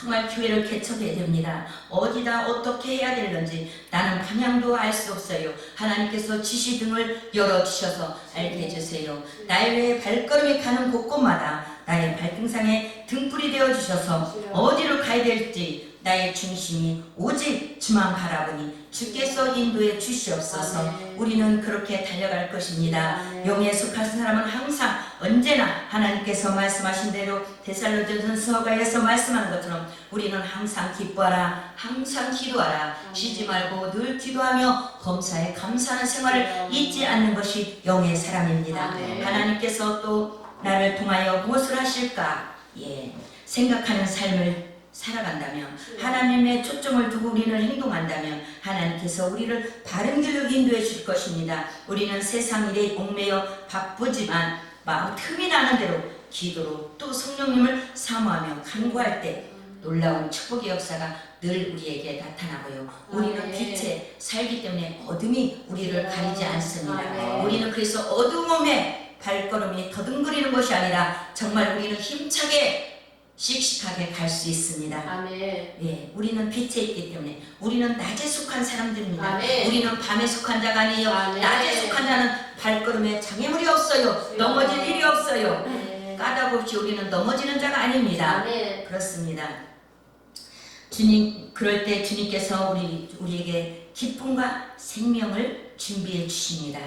[SPEAKER 3] 정말 교회를 개척해야 됩니다. 어디다 어떻게 해야 되는지 나는 방향도 알 수 없어요. 하나님께서 지시등을 열어주셔서 알게 해주세요. 나의 발걸음이 가는 곳곳마다 나의 발등상에 등불이 되어주셔서 어디로 가야 될지 나의 중심이 오직 주만 바라보니 주께서 인도해 주시옵소서. 우리는 그렇게 달려갈 것입니다. 영에 속한 사람은 항상 언제나 하나님께서 말씀하신 대로 데살로니가전서가에서 말씀하는 것처럼 우리는 항상 기뻐하라, 항상 기도하라, 쉬지 말고 늘 기도하며 범사에 감사하는 생활을 잊지 않는 것이 영의 사람입니다. 하나님께서 또 나를 통하여 무엇을 하실까 생각하는 삶을 살아간다면, 하나님의 초점을 두고 우리는 행동한다면 하나님께서 우리를 바른 길로 인도해 줄 것입니다. 우리는 세상 일에 얽매여 바쁘지만 마음 틈이 나는 대로 기도로 또 성령님을 사모하며 간구할 때 놀라운 축복의 역사가 늘 우리에게 나타나고요. 우리는 빛에 살기 때문에 어둠이 우리를 가리지 않습니다. 우리는 그래서 어두움에 발걸음이 더듬거리는 것이 아니라 정말 우리는 힘차게 씩씩하게 갈 수 있습니다.
[SPEAKER 1] 아멘.
[SPEAKER 3] 우리는 빛에 있기 때문에 우리는 낮에 속한 사람들입니다.
[SPEAKER 1] 아멘.
[SPEAKER 3] 우리는 밤에 속한 자가 아니에요.
[SPEAKER 1] 아멘.
[SPEAKER 3] 낮에 속한 자는 발걸음에 장애물이 없어요. 넘어질 일이 없어요. 까닭 없이 우리는 넘어지는 자가 아닙니다.
[SPEAKER 1] 아멘.
[SPEAKER 3] 그렇습니다. 주님, 그럴 때 주님께서 우리에게 기쁨과 생명을 준비해 주십니다.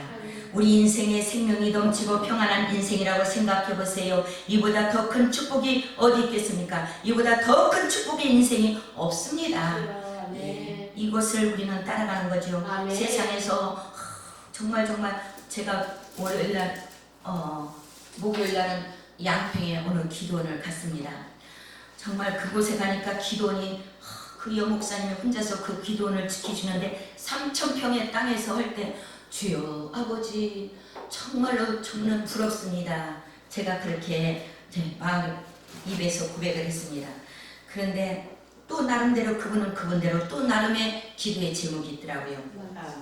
[SPEAKER 3] 우리 인생의 생명이 넘치고 평안한 인생이라고 생각해 보세요. 이보다 더 큰 축복이 어디 있겠습니까? 이보다 더 큰 축복의 인생이 없습니다. 이것을 우리는 따라가는 거죠.
[SPEAKER 1] 아멘.
[SPEAKER 3] 세상에서 정말 제가 월요일날 목요일날은 양평에 오늘 기도원을 갔습니다. 정말 그곳에 가니까 기도원이 그 여목사님이 혼자서 그 기도원을 지키시는데 3,000평의 땅에서 할 때 주여 아버지 정말로 저는 부럽습니다. 제가 그렇게 막 입에서 고백을 했습니다. 그런데 또 나름대로 그분은 그분대로 또 나름의 기도의 제목이 있더라고요.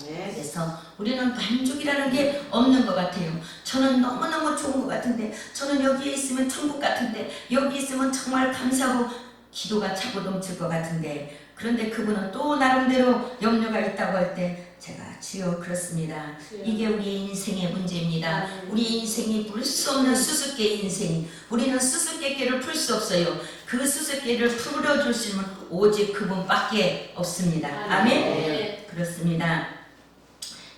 [SPEAKER 3] 그래서 우리는 만족이라는 게 없는 것 같아요. 저는 너무너무 좋은 것 같은데, 저는 여기에 있으면 천국 같은데, 여기 있으면 정말 감사하고 기도가 차고 넘칠 것 같은데, 그런데 그분은 또 나름대로 염려가 있다고 할 때 제가 주여 그렇습니다. 이게 우리 인생의 문제입니다. 우리 인생이 풀 수 없는 수수께끼 인생. 우리는 수수께끼를 풀 수 없어요. 그 수수께끼를 풀어줄 수 있는 오직 그분밖에 없습니다. 아멘. 그렇습니다.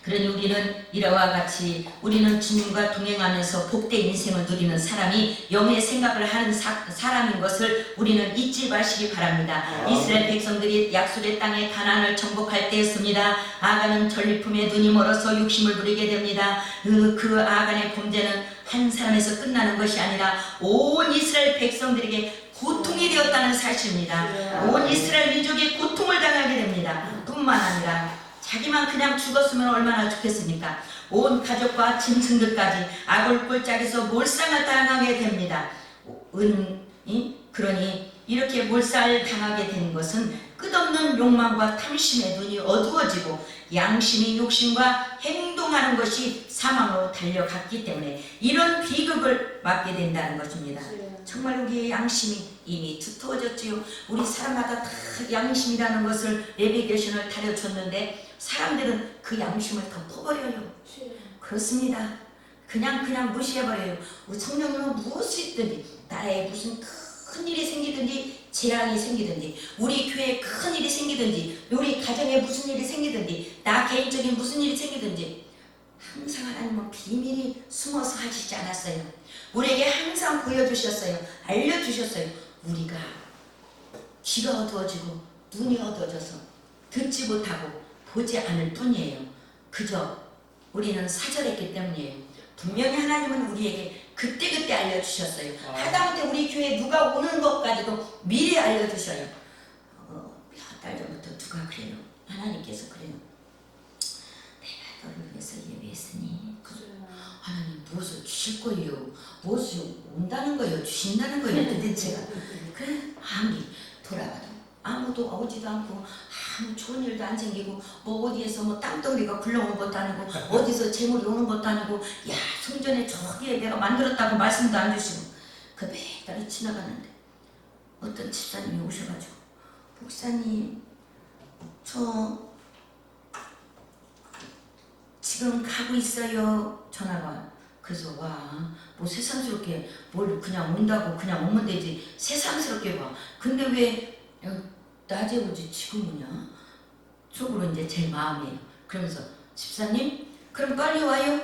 [SPEAKER 3] 그러니 우리는 이와 같이 우리는 주님과 동행하면서 복된 인생을 누리는 사람이 영의 생각을 하는 사람인 것을 우리는 잊지 마시기 바랍니다. 이스라엘 백성들이 약속의 땅에 가나안을 정복할 때였습니다. 아간은 전리품에 눈이 멀어서 욕심을 부리게 됩니다. 그 아간의 범죄는 한 사람에서 끝나는 것이 아니라 온 이스라엘 백성들에게 고통이 되었다는 사실입니다. 온 이스라엘 민족이 고통을 당하게 됩니다. 뿐만 아니라 자기만 그냥 죽었으면 얼마나 좋겠습니까? 온 가족과 짐승들까지 악을 꼴짝에서 몰상을 당하게 됩니다. 그러니 이렇게 몰살 당하게 된 것은 끝없는 욕망과 탐심의 눈이 어두워지고 양심이 욕심과 행동하는 것이 사망으로 달려갔기 때문에 이런 비극을 맞게 된다는 것입니다. 정말 우리의 양심이 이미 두터워졌지요. 우리 사람마다 다 양심이라는 것을 내비게이션을 다려줬는데 사람들은 그 양심을 덮어버려요. 그렇습니다. 그냥 무시해버려요. 우리 성령님은 무엇이든지 나라에 무슨 큰 일이 생기든지 재앙이 생기든지 우리 교회에 큰 일이 생기든지 우리 가정에 무슨 일이 생기든지 나 개인적인 무슨 일이 생기든지 항상 하나님은 비밀이 숨어서 하시지 않았어요. 우리에게 항상 보여주셨어요. 알려주셨어요. 우리가 귀가 어두워지고 눈이 어두워져서 듣지 못하고 보지 않을 뿐이에요. 그저 우리는 사절했기 때문이에요. 분명히 하나님은 우리에게 그때그때 알려주셨어요. 하다못해 우리 교회에 누가 오는 것까지도 미리 알려주셔요. 몇 달 전부터 누가 그래요. 하나님께서 그래요. 내가 너를 위해서 예배했으니 하나님 무엇을 주실 거예요. 무엇을 온다는 거예요. 주신다는 거예요. 도대체가. 그래 아무리 돌아봐도 아무도 오지도 않고 아무 좋은 일도 안 생기고 뭐 어디에서 뭐 땅덩이가 굴러온 것도 아니고 어디서 재물이 오는 것도 아니고 야 성전에 저기에 내가 만들었다고 말씀도 안 주시고 그 몇 달이 지나갔는데 어떤 집사님이 오셔가지고 목사님 저 지금 가고 있어요. 전화가 와요. 그래서 와 뭐 새삼스럽게 뭘 그냥 온다고 그냥 오면 되지 새삼스럽게 와. 근데 왜 낮에 오지 지금 오냐? 속으로 이제 제 마음이에요. 그러면서 집사님 그럼 빨리 와요.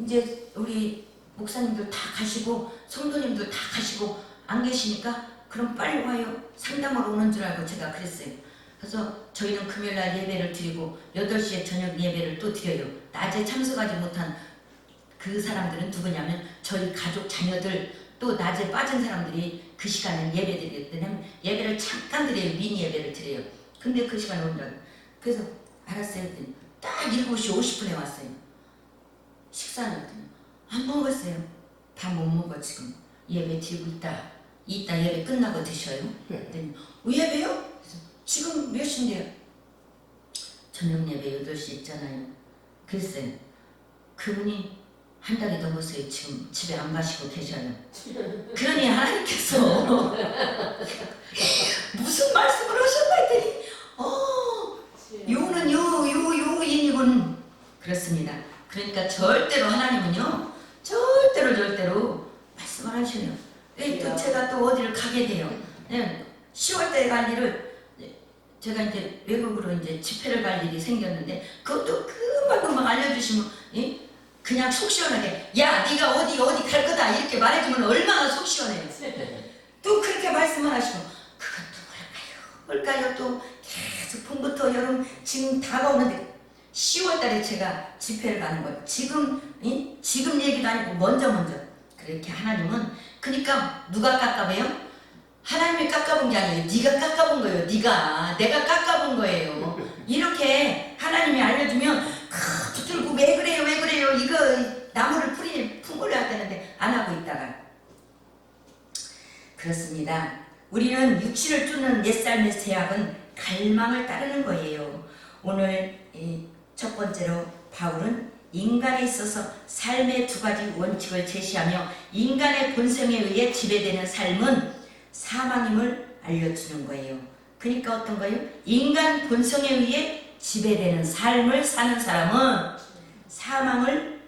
[SPEAKER 3] 이제 우리 목사님들 다 가시고 성도님들 다 가시고 안 계시니까 그럼 빨리 와요. 상담하러 오는 줄 알고 제가 그랬어요. 그래서 저희는 금요일날 예배를 드리고 8시에 저녁 예배를 또 드려요. 낮에 참석하지 못한 그 사람들은 누구냐면 저희 가족 자녀들 또 낮에 빠진 사람들이 그 시간에 예배 드릴 때는 예배를 잠깐 드려요. 미니 예배를 드려요. 근데 그 시간에 온다고. 그래서 알았어요. 했더니 딱 7시 50분에 왔어요. 식사는 했더니 안 먹었어요. 밥 못 먹어 지금. 예배 드리고 있다. 이따 예배 끝나고 드셔요. 그랬더니 예배요? 그래서 지금 몇 시인데요? 저녁 예배 8시 있잖아요. 그랬어요. 그분이 한 달이 넘었어요. 지금 집에 안 가시고 계셔요. 그러니 하나님께서 무슨 말씀을 하셨나 했더니 요는 요인이군. 그렇습니다. 그러니까 절대로 하나님은요 절대로 말씀을 하셔요. 또 제가 또 어디를 가게 돼요. 10월달에 갈 일을 제가 이제 외국으로 이제 집회를 갈 일이 생겼는데 그것도 금방 알려주시면 그냥 속 시원하게 야 네가 어디 갈 거다 이렇게 말해주면 얼마나 속 시원해요. 또 그렇게 말씀을 하시고 그건 또 뭘까요? 또 계속 봄부터 여름 지금 다가오는데 10월달에 제가 집회를 가는 거예요. 지금 얘기도 아니고 먼저 그렇게 하나님은 그러니까 누가 깎아봐요? 하나님이 깎아본 게 아니에요. 네가 깎아본 거예요. 내가 깎아본 거예요. 이렇게 하나님이 알려주면 붙들고 왜 그래요? 이거 나무를 품으려 되는데 안 하고 있다가 그렇습니다. 우리는 육신을 쫓는 옛삶의 제약은 갈망을 따르는 거예요. 오늘 첫 번째로 바울은 인간에 있어서 삶의 2가지 원칙을 제시하며 인간의 본성에 의해 지배되는 삶은 사망임을 알려주는 거예요. 그러니까 어떤 거예요? 인간 본성에 의해 지배되는 삶을 사는 사람은 사망임을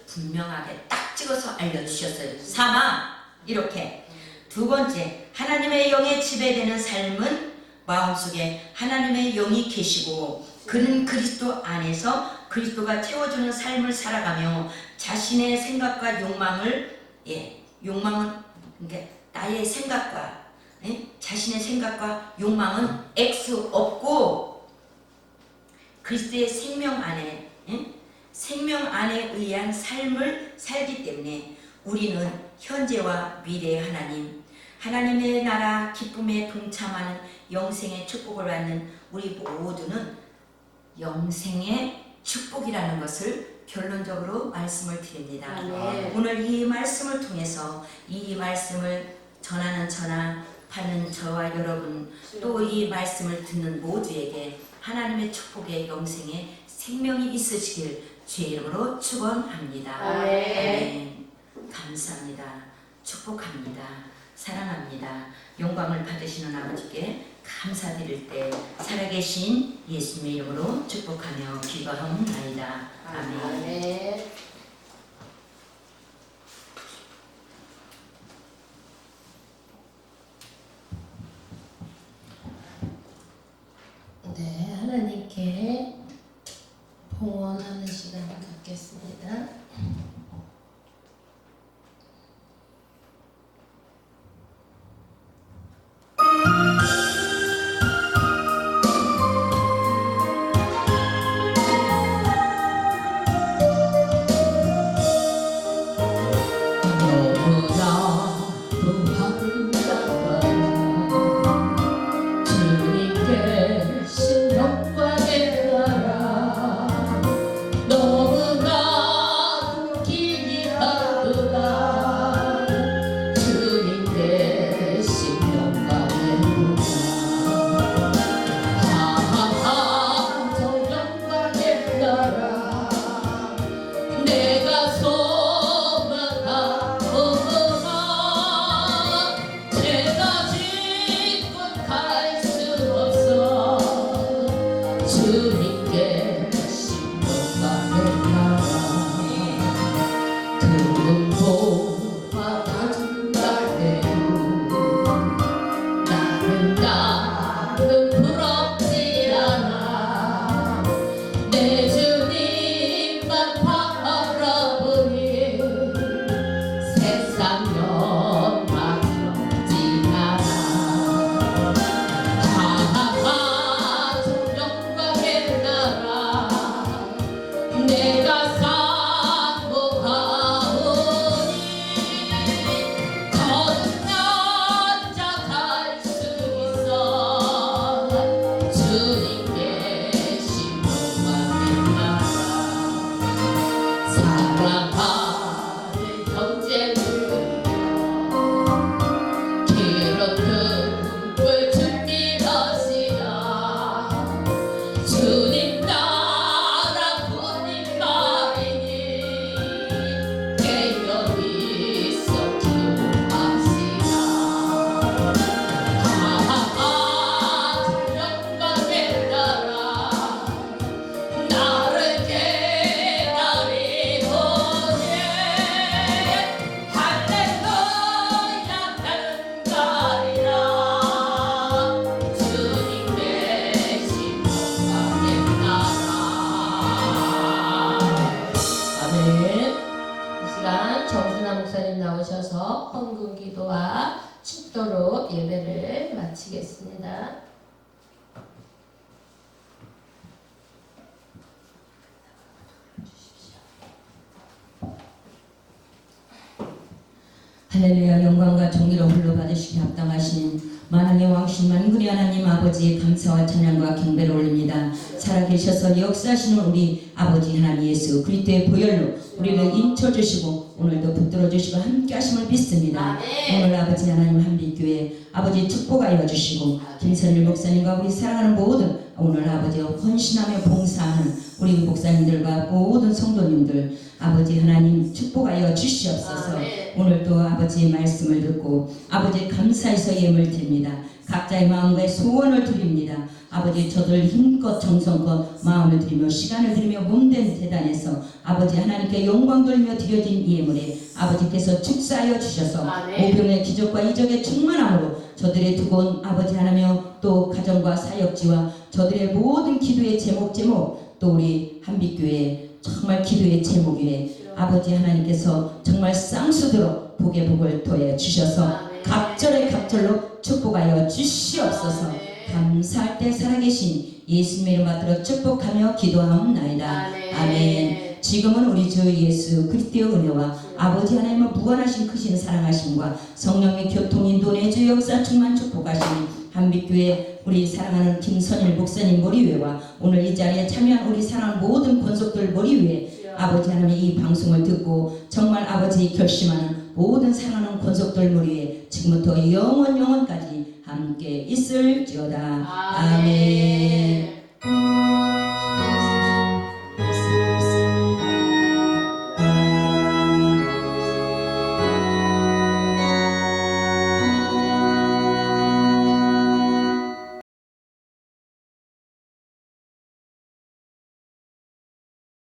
[SPEAKER 3] 분명하게 딱 찍어서 알려주셨어요. 사망 이렇게. 두 번째, 하나님의 영에 지배되는 삶은 마음속에 하나님의 영이 계시고 그는 그리스도 안에서 그리스도가 채워주는 삶을 살아가며 자신의 생각과 욕망은 그러니까 나의 생각과 자신의 생각과 욕망은 X 없고 그리스도의 생명 안에 의한 삶을 살기 때문에 우리는 현재와 미래의 하나님의 나라 기쁨에 동참하는 영생의 축복을 받는 우리 모두는 영생의 축복이라는 것을 결론적으로 말씀을 드립니다.
[SPEAKER 1] 아멘.
[SPEAKER 3] 오늘 이 말씀을 통해서 이 말씀을 전하는 저나 받는 저와 여러분 또 이 말씀을 듣는 모두에게 하나님의 축복의 영생의 생명이 있으시길 주의 이름으로 축원합니다.
[SPEAKER 1] 아멘.
[SPEAKER 3] 감사합니다. 축복합니다. 사랑합니다. 영광을 받으시는 아버지께 감사드릴 때 살아계신 예수님의 이름으로 축복하며 기도하옵나이다. 아멘.
[SPEAKER 1] 아멘.
[SPEAKER 2] 네, 하나님께 봉헌하는 시간을 갖겠습니다. 헌금기도와 축도로 예배를 마치겠습니다.
[SPEAKER 3] 할렐루야. 영광과 존귀로 홀로 받으시기 합당하신 만왕의 왕신 만군의 하나님 아버지의 감사와 찬양과 경배를 올립니다. 살아계셔서 역사하시는 우리 아버지 하나님 예수 그리스도의 보혈로 우리를 인쳐주시고 오늘도 붙들어주시고 함께하심을 믿습니다. 오늘 아버지 하나님 한빛교회 아버지 축복하여 주시고 김선일 목사님과 우리 사랑하는 모든 오늘 아버지 헌신하며 봉사하는
[SPEAKER 5] 우리 목사님들과 모든 성도님들 아버지 하나님 축복하여 주시옵소서. 오늘도 아버지의 말씀을 듣고 아버지 감사해서 예물 드립니다. 각자의 마음과 소원을 드립니다. 아버지 저들 힘껏 정성껏 마음을 드리며 시간을 드리며 몸된 재단에서 아버지 하나님께 영광 돌리며 드려진 이 예물에 아버지께서 축사하여 주셔서 오병의 기적과 이적의 충만함으로 저들의 두고온 아버지 하나며 또 가정과 사역지와 저들의 모든 기도의 제목 또 우리 한빛교회 정말 기도의 제목 위에 아버지 하나님께서 정말 쌍수도록 복의 복을 더해 주셔서 갑절에 갑절로 축복하여 주시옵소서. 감사할 때 살아계신 예수님의 이름 받들어 축복하며 기도하옵나이다. 아멘. 지금은 우리 주 예수 그리스도의 은혜와 아버지 하나님의 무한하신 크신 사랑하심과 성령의 교통 인도 내주 역사 충만 축복하시니 한빛교회 우리 사랑하는 김선일 목사님 머리 위에와 오늘 이 자리에 참여한 우리 사랑하는 모든 권속들 머리 위에 아버지 하나님의 이 방송을 듣고 정말 아버지 결심하는 모든 사랑하는 권속들 머리 위에 지금부터 영원까지 함께 있을지어다. 아멘.